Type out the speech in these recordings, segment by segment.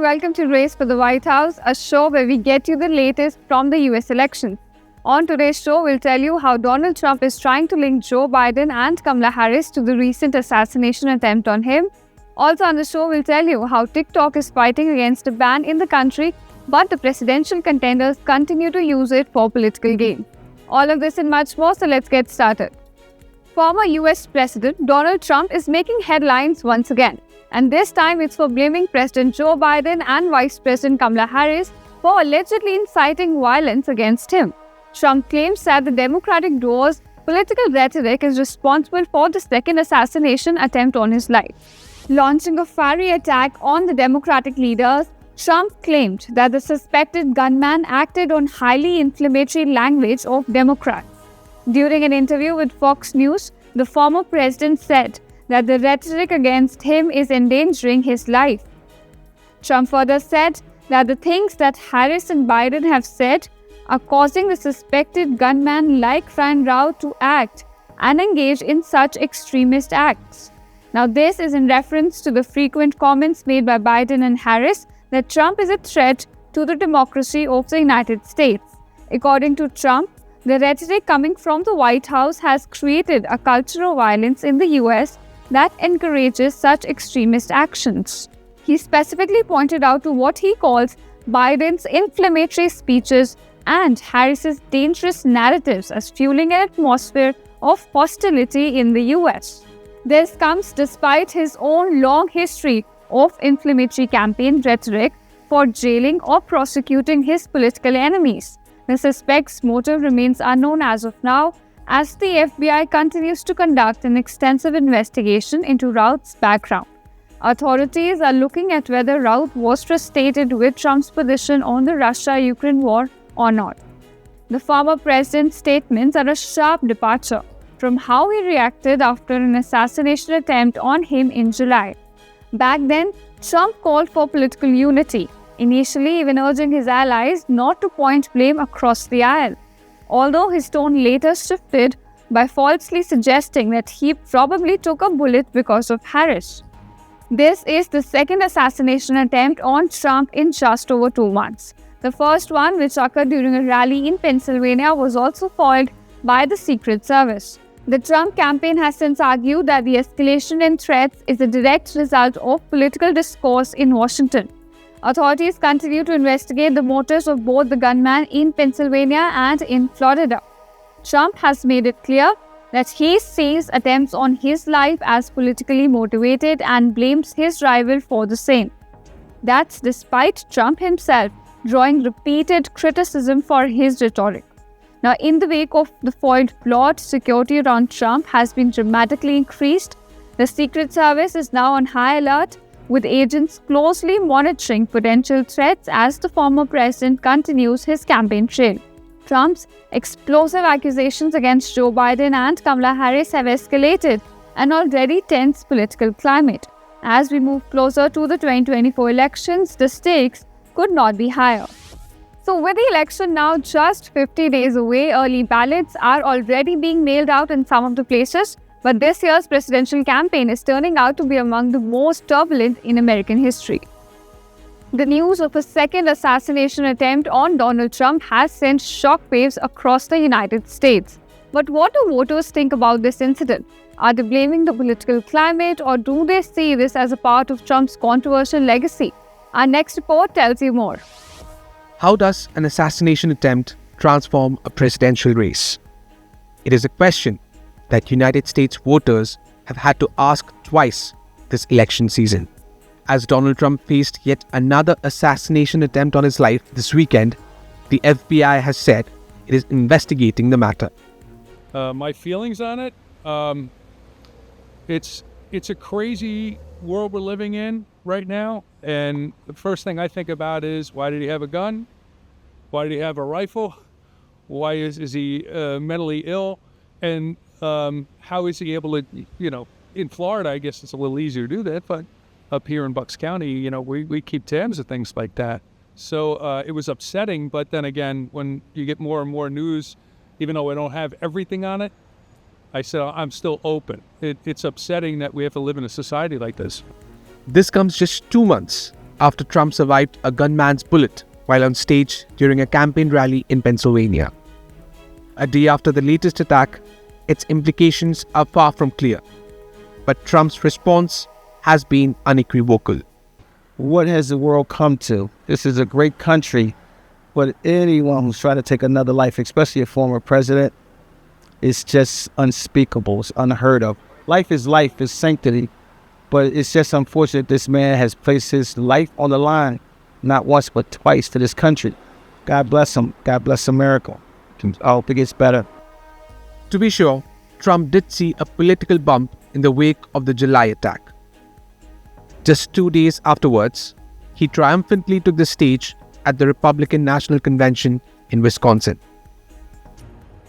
and welcome to Race for the White House, a show where we get you the latest from the US elections. On today's show, we'll tell you how Donald Trump is trying to link Joe Biden and Kamala Harris to the recent assassination attempt on him. Also on the show, we'll tell you how TikTok is fighting against a ban in the country, but the presidential contenders continue to use it for political gain. All of this and much more, so let's get started. Former US President Donald Trump is making headlines once again. And this time it's for blaming President Joe Biden and Vice President Kamala Harris for allegedly inciting violence against him. Trump claims that the Democratic duo's political rhetoric is responsible for the second assassination attempt on his life. Launching a fiery attack on the Democratic leaders, Trump claimed that the suspected gunman acted on highly inflammatory language of Democrats. During an interview with Fox News, the former president said that the rhetoric against him is endangering his life. Trump further said that the things that Harris and Biden have said are causing the suspected gunman like Routh to act and engage in such extremist acts. Now, this is in reference to the frequent comments made by Biden and Harris that Trump is a threat to the democracy of the United States. According to Trump, the rhetoric coming from the White House has created a culture of violence in the US that encourages such extremist actions. He specifically pointed out to what he calls Biden's inflammatory speeches and Harris's dangerous narratives as fueling an atmosphere of hostility in the US. This comes despite his own long history of inflammatory campaign rhetoric for jailing or prosecuting his political enemies. The suspect's motive remains unknown as of now, as the FBI continues to conduct an extensive investigation into Routh's background. Authorities are looking at whether Routh was frustrated with Trump's position on the Russia-Ukraine war or not. The former president's statements are a sharp departure from how he reacted after an assassination attempt on him in July. Back then, Trump called for political unity, initially even urging his allies not to point blame across the aisle, although his tone later shifted by falsely suggesting that he probably took a bullet because of Harris. This is the second assassination attempt on Trump in just over 2 months. The first one, which occurred during a rally in Pennsylvania, was also foiled by the Secret Service. The Trump campaign has since argued that the escalation in threats is a direct result of political discourse in Washington. Authorities continue to investigate the motives of both the gunman in Pennsylvania and in Florida. Trump has made it clear that he sees attempts on his life as politically motivated and blames his rival for the same. That's despite Trump himself drawing repeated criticism for his rhetoric. Now, in the wake of the foiled plot, security around Trump has been dramatically increased. The Secret Service is now on high alert, with agents closely monitoring potential threats as the former president continues his campaign trail. Trump's explosive accusations against Joe Biden and Kamala Harris have escalated an already tense political climate. As we move closer to the 2024 elections, the stakes could not be higher. So with the election now just 50 days away, early ballots are already being mailed out in some of the places. But this year's presidential campaign is turning out to be among the most turbulent in American history. The news of a second assassination attempt on Donald Trump has sent shockwaves across the United States. But what do voters think about this incident? Are they blaming the political climate, or do they see this as a part of Trump's controversial legacy? Our next report tells you more. How does an assassination attempt transform a presidential race? It is a question that United States voters have had to ask twice this election season. As Donald Trump faced yet another assassination attempt on his life this weekend, the FBI has said it is investigating the matter. My feelings on it, it's a crazy world we're living in right now. And the first thing I think about is, why did he have a gun? Why did he have a rifle? Why is he mentally ill? And how is he able to, in Florida, I guess it's a little easier to do that, but up here in Bucks County, we keep tabs of things like that. So it was upsetting, but then again, when you get more and more news, even though I don't have everything on it, I said I'm still open. It's upsetting that we have to live in a society like this. This comes just 2 months after Trump survived a gunman's bullet while on stage during a campaign rally in Pennsylvania. A day after the latest attack, its implications are far from clear. But Trump's response has been unequivocal. What has the world come to? This is a great country, but anyone who's trying to take another life, especially a former president, is just unspeakable. It's unheard of. Life is sanctity, but it's just unfortunate this man has placed his life on the line, not once but twice, for this country. God bless him. God bless America. I hope it gets better. To be sure, Trump did see a political bump in the wake of the July attack. Just 2 days afterwards, he triumphantly took the stage at the Republican National Convention in Wisconsin.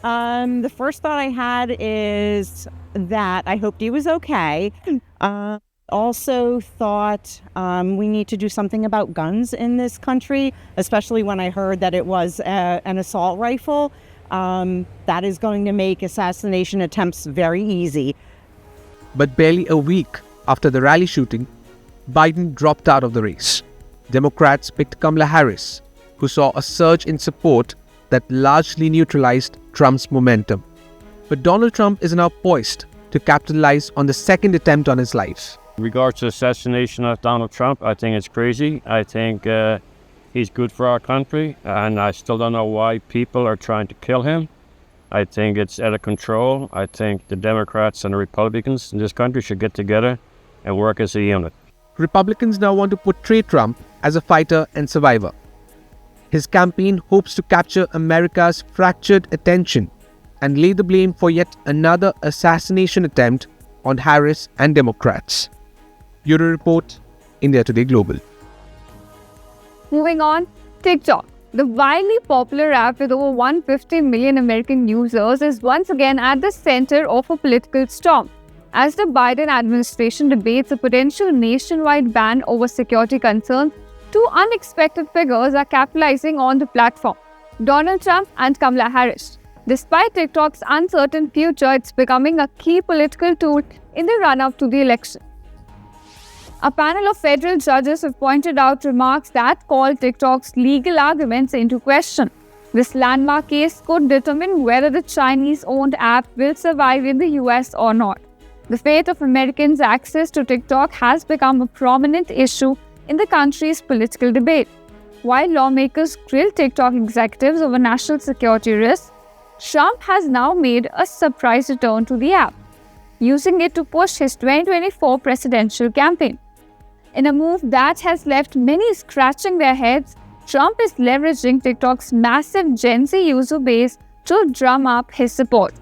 The first thought I had is that I hoped he was okay. Also thought we need to do something about guns in this country, especially when I heard that it was an assault rifle. That is going to make assassination attempts very easy. But barely a week after the rally shooting, Biden dropped out of the race. Democrats picked Kamala Harris, who saw a surge in support that largely neutralized Trump's momentum. But Donald Trump is now poised to capitalize on the second attempt on his life. In regards to assassination of Donald Trump, I think it's crazy. I think he's good for our country, and I still don't know why people are trying to kill him. I think it's out of control. I think the Democrats and the Republicans in this country should get together and work as a unit. Republicans now want to portray Trump as a fighter and survivor. His campaign hopes to capture America's fractured attention and lay the blame for yet another assassination attempt on Harris and Democrats. Bureau Report, India Today Global. Moving on, TikTok. The widely popular app with over 150 million American users is once again at the center of a political storm, as the Biden administration debates a potential nationwide ban over security concerns. Two unexpected figures are capitalizing on the platform: Donald Trump and Kamala Harris. Despite TikTok's uncertain future, it's becoming a key political tool in the run-up to the election. A panel of federal judges have pointed out remarks that call TikTok's legal arguments into question. This landmark case could determine whether the Chinese-owned app will survive in the US or not. The fate of Americans' access to TikTok has become a prominent issue in the country's political debate. While lawmakers grill TikTok executives over national security risks, Trump has now made a surprise return to the app, using it to push his 2024 presidential campaign. In a move that has left many scratching their heads, Trump is leveraging TikTok's massive Gen Z user base to drum up his support,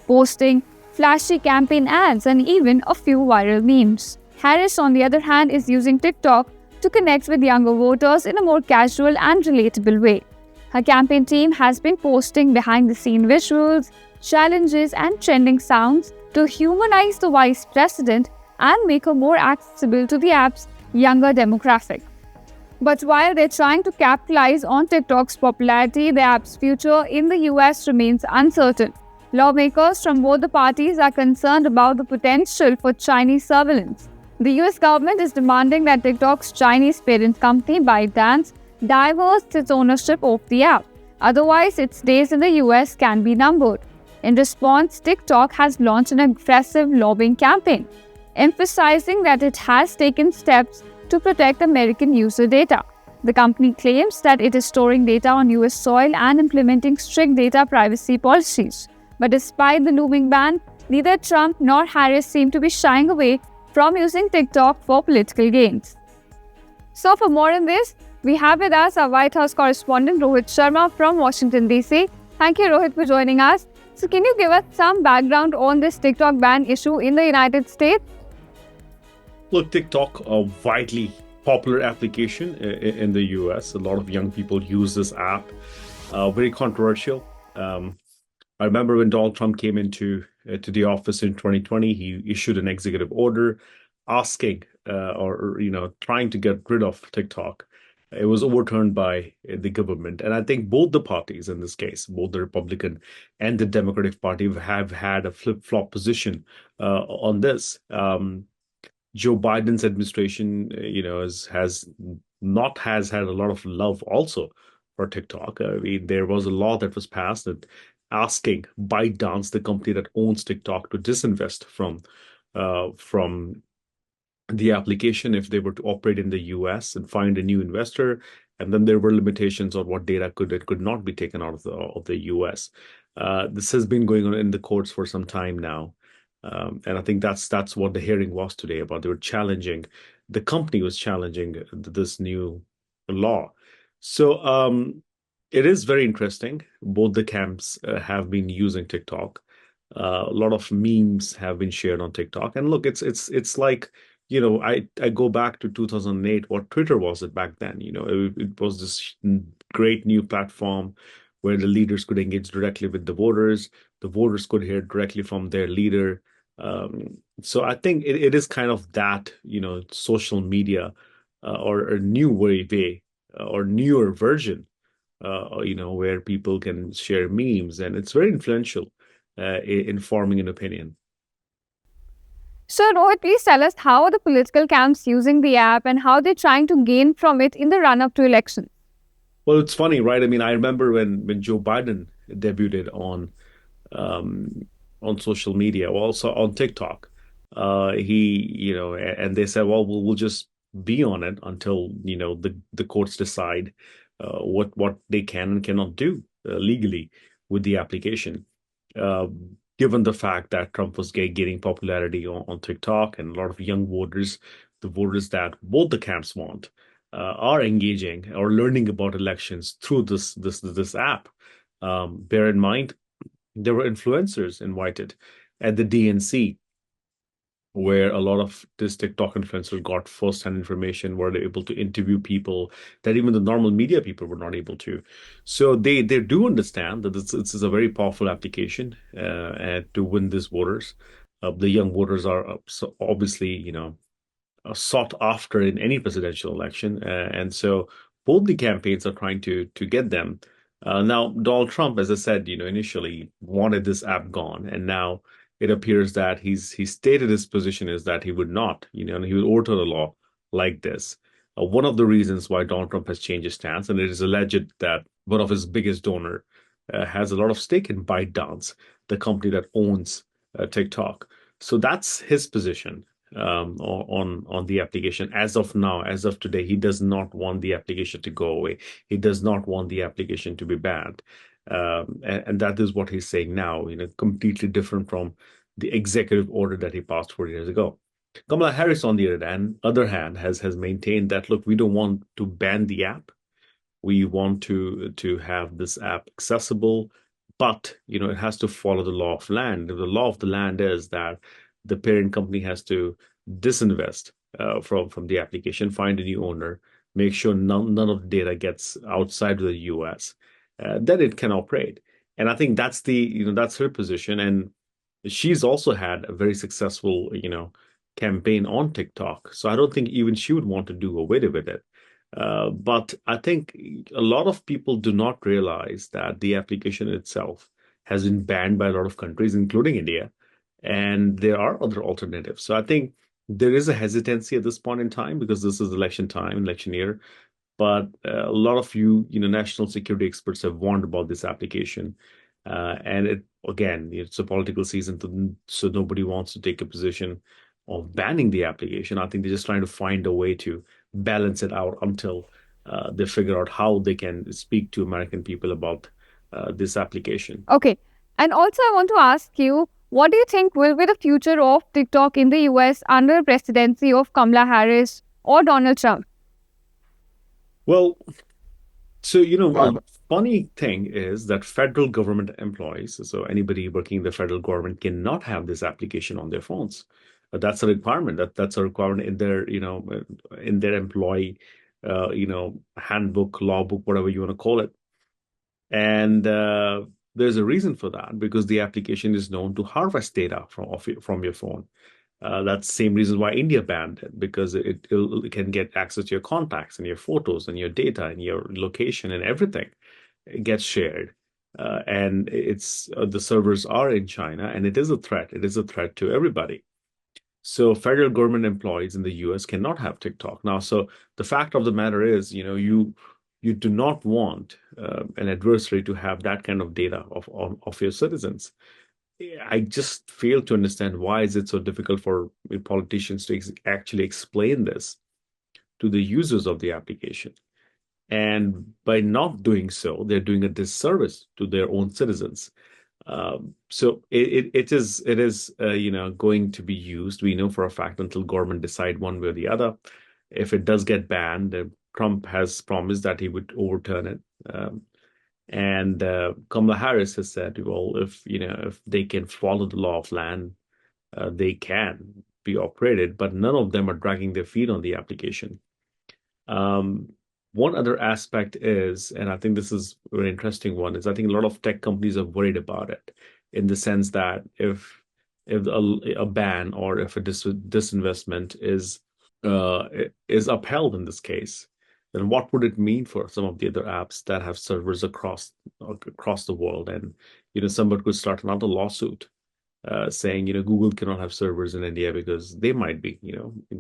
posting flashy campaign ads and even a few viral memes. Harris, on the other hand, is using TikTok to connect with younger voters in a more casual and relatable way. Her campaign team has been posting behind-the-scenes visuals, challenges, and trending sounds to humanize the vice president and make her more accessible to the app's younger demographic. But while they're trying to capitalize on TikTok's popularity, the app's future in the US remains uncertain. Lawmakers from both the parties are concerned about the potential for Chinese surveillance. The US government is demanding that TikTok's Chinese parent company, ByteDance, divest its ownership of the app. Otherwise, its days in the US can be numbered. In response, TikTok has launched an aggressive lobbying campaign, emphasizing that it has taken steps to protect American user data. The company claims that it is storing data on US soil and implementing strict data privacy policies. But despite the looming ban, neither Trump nor Harris seem to be shying away from using TikTok for political gains. So for more on this, we have with us our White House correspondent Rohit Sharma from Washington, D.C. Thank you, Rohit, for joining us. So can you give us some background on this TikTok ban issue in the United States? Look, TikTok, a widely popular application in the US. A lot of young people use this app. Very controversial. I remember when Donald Trump came into to the office in 2020, he issued an executive order asking or trying to get rid of TikTok. It was overturned by the government. And I think both the parties in this case, both the Republican and the Democratic Party, have had a flip-flop position on this. Joe Biden's administration, has not has had a lot of love also for TikTok. I mean, there was a law that was passed that asking ByteDance, the company that owns TikTok, to disinvest from the application if they were to operate in the US and find a new investor. And then there were limitations on what data could not be taken out of the US. This has been going on in the courts for some time now. And I think that's what the hearing was today about. They were challenging, the company was challenging this new law. So it is very interesting. Both the camps have been using TikTok. A lot of memes have been shared on TikTok. And look, it's like, I go back to 2008, what Twitter was it back then. It was this great new platform where the leaders could engage directly with the voters could hear directly from their leader. So I think it is kind of that, social media or a new way or newer version, where people can share memes, and it's very influential in forming an opinion. So, Rohit, please tell us, how are the political camps using the app and how they're trying to gain from it in the run-up to election? Well, it's funny, right? I mean, I remember when Joe Biden debuted on social media, also on TikTok. And they said, well, we'll just be on it until the courts decide what they can and cannot do legally with the application. Uh, Given the fact that Trump was gaining popularity on TikTok, and a lot of young voters, the voters that both the camps want, are engaging or learning about elections through this app. Bear in mind, there were influencers invited at the DNC, where a lot of this TikTok influencers got first-hand information, were able to interview people that even the normal media people were not able to. So they do understand that this is a very powerful application to win these voters. The young voters are so obviously, sought after in any presidential election, and so both the campaigns are trying to get them. Now, Donald Trump, as I said, initially wanted this app gone, and now it appears that he stated his position is that he would not, and he would overturn a law like this. One of the reasons why Donald Trump has changed his stance, and it is alleged that one of his biggest donor has a lot of stake in ByteDance, the company that owns TikTok. So that's his position on the application. As of now, as of today, he does not want the application to go away. He does not want the application to be banned. And that is what he's saying now, completely different from the executive order that he passed 4 years ago. Kamala Harris, on the other hand, has maintained that, look, we don't want to ban the app. We want to have this app accessible, but it has to follow the law of land. The law of the land is that the parent company has to disinvest from the application, find a new owner, make sure none of the data gets outside of the US. Then it can operate. And I think that's that's her position. And she's also had a very successful, campaign on TikTok. So I don't think even she would want to do away with it. But I think a lot of people do not realize that the application itself has been banned by a lot of countries, including India, and there are other alternatives. So I think there is a hesitancy at this point in time because this is election time, election year. But a lot of national security experts have warned about this application. And it's a political season, so nobody wants to take a position of banning the application. I think they're just trying to find a way to balance it out until they figure out how they can speak to American people about this application. Okay. And also, I want to ask you, what do you think will be the future of TikTok in the US under the presidency of Kamala Harris or Donald Trump? Well, so, a funny thing is that federal government employees, so anybody working in the federal government, cannot have this application on their phones. That's a requirement. That's a requirement in their, in their employee, handbook, law book, whatever you want to call it. And there's a reason for that, because the application is known to harvest data from your phone. That's the same reason why India banned it, because it can get access to your contacts and your photos and your data and your location, and everything gets shared. And the servers are in China, and it is a threat. It is a threat to everybody. So federal government employees in the US cannot have TikTok. Now, so the fact of the matter is, you do not want an adversary to have that kind of data of your citizens. I just fail to understand why is it so difficult for politicians to actually explain this to the users of the application. And by not doing so, they're doing a disservice to their own citizens. So it is going to be used. We know for a fact until government decide one way or the other. If it does get banned, Trump has promised that he would overturn it. And Kamala Harris has said, well, if they can follow the law of land, they can be operated, but none of them are dragging their feet on the application. One other aspect is, and I think this is a very interesting one, is I think a lot of tech companies are worried about it in the sense that if a ban or if a disinvestment is upheld in this case, then what would it mean for some of the other apps that have servers across the world? And somebody could start another lawsuit saying Google cannot have servers in India because they might be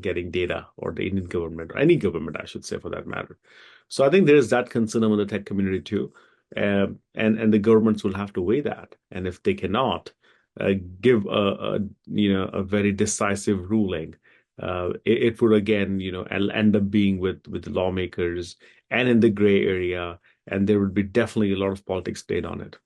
getting data, or the Indian government, or any government, I should say, for that matter. So I think there is that concern among the tech community too, and the governments will have to weigh that. And if they cannot give a very decisive ruling, it would again end up being with the lawmakers and in the gray area, and there would be definitely a lot of politics played on it.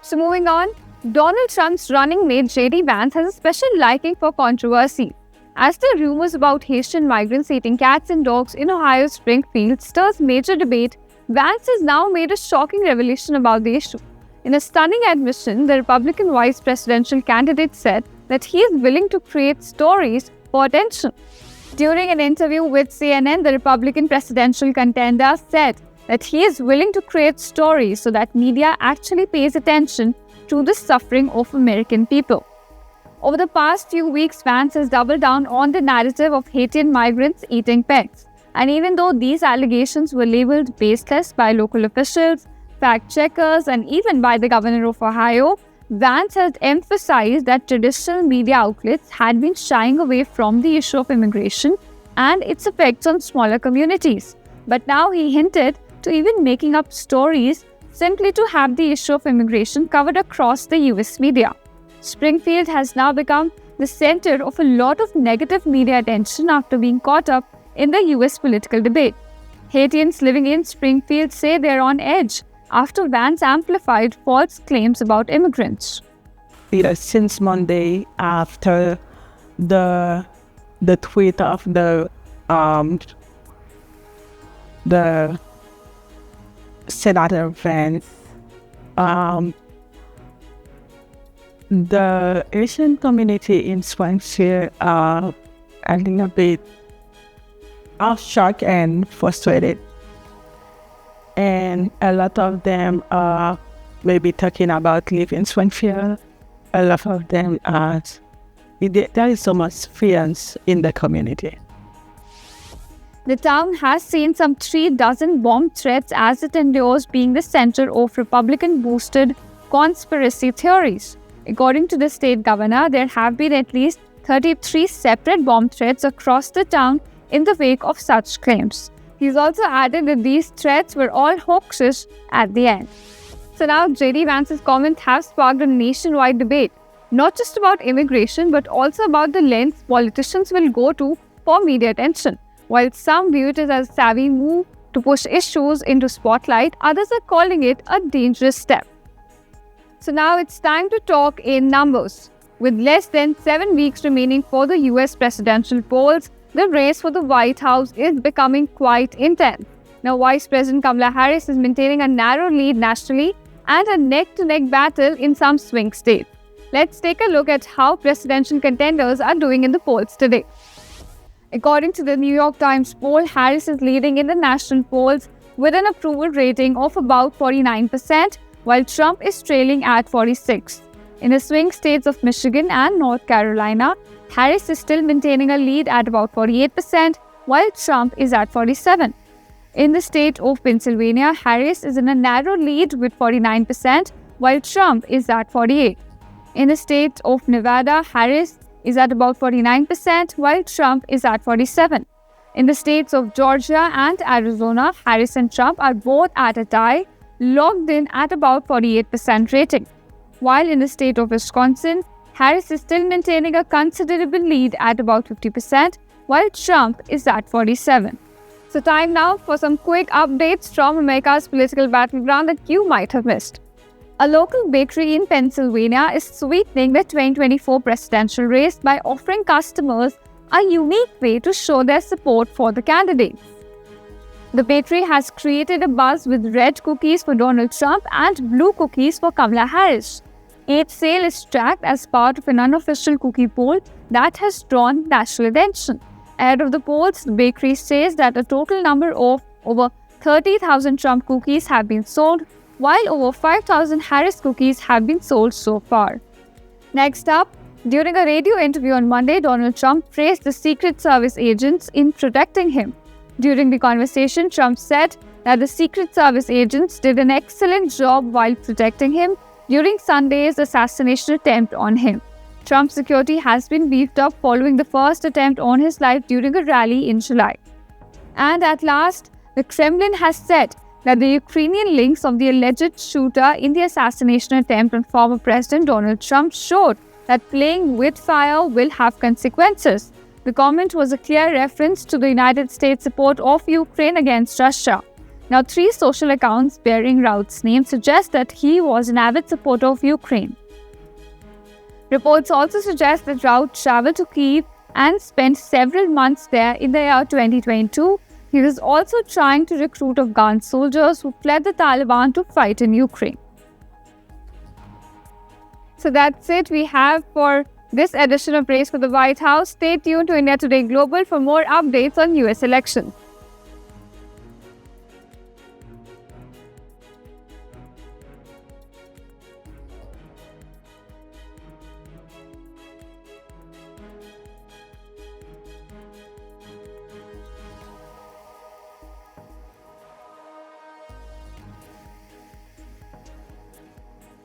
So moving on, Donald Trump's running mate J.D. Vance has a special liking for controversy. As the rumors about Haitian migrants eating cats and dogs in Ohio's Springfield stirs major debate, Vance has now made a shocking revelation about the issue. In a stunning admission, the Republican vice presidential candidate said that he is willing to create stories for attention. During an interview with CNN, the Republican presidential contender said that he is willing to create stories so that media actually pays attention to the suffering of American people. Over the past few weeks, Vance has doubled down on the narrative of Haitian migrants eating pets. And even though these allegations were labeled baseless by local officials, fact-checkers, and even by the governor of Ohio, Vance has emphasized that traditional media outlets had been shying away from the issue of immigration and its effects on smaller communities. But now he hinted to even making up stories simply to have the issue of immigration covered across the US media. Springfield has now become the center of a lot of negative media attention after being caught up in the US political debate. Haitians living in Springfield say they're on edge after Vance amplified false claims about immigrants. Since Monday, after the tweet of the Senator Vance, the Asian community in Springfield are a little bit shocked and frustrated. And a lot of them are maybe talking about living in Springfield. A lot of them are, there is so much fear in the community. The town has seen some 36 bomb threats as it endures being the center of Republican-boosted conspiracy theories. According to the state governor, there have been at least 33 separate bomb threats across the town in the wake of such claims. He's also added that these threats were all hoaxes at the end. So now J.D. Vance's comments have sparked a nationwide debate, not just about immigration but also about the lengths politicians will go to for media attention. While some view it as a savvy move to push issues into spotlight, others are calling it a dangerous step. So now it's time to talk in numbers. With less than 7 weeks remaining for the US presidential polls, the race for the White House is becoming quite intense. Now, Vice President Kamala Harris is maintaining a narrow lead nationally and a neck-to-neck battle in some swing states. Let's take a look at how presidential contenders are doing in the polls today. According to the New York Times poll, Harris is leading in the national polls with an approval rating of about 49%, while Trump is trailing at 46%. In the swing states of Michigan and North Carolina, Harris is still maintaining a lead at about 48%, while Trump is at 47%. In the state of Pennsylvania, Harris is in a narrow lead with 49%, while Trump is at 48%. In the state of Nevada, Harris is at about 49%, while Trump is at 47%. In the states of Georgia and Arizona, Harris and Trump are both at a tie, locked in at about 48% rating. While in the state of Wisconsin, Harris is still maintaining a considerable lead at about 50%, while Trump is at 47%. So time now for some quick updates from America's political battleground that you might have missed. A local bakery in Pennsylvania is sweetening the 2024 presidential race by offering customers a unique way to show their support for the candidates. The bakery has created a buzz with red cookies for Donald Trump and blue cookies for Kamala Harris. Each sale is tracked as part of an unofficial cookie poll that has drawn national attention. Ahead of the polls, the bakery says that a total number of over 30,000 Trump cookies have been sold, while over 5,000 Harris cookies have been sold so far. Next up, during a radio interview on Monday, Donald Trump praised the Secret Service agents in protecting him. During the conversation, Trump said that the Secret Service agents did an excellent job while protecting him during Sunday's assassination attempt on him. Trump's security has been beefed up following the first attempt on his life during a rally in July. And at last, the Kremlin has said that the Ukrainian links of the alleged shooter in the assassination attempt on former President Donald Trump showed that playing with fire will have consequences. The comment was a clear reference to the United States support of Ukraine against Russia. Now, 3 social accounts bearing Routh's name suggest that he was an avid supporter of Ukraine. Reports also suggest that Routh traveled to Kyiv and spent several months there in the year 2022. He was also trying to recruit Afghan soldiers who fled the Taliban to fight in Ukraine. So that's it we have for this edition of Race for the White House. Stay tuned to India Today Global for more updates on US elections.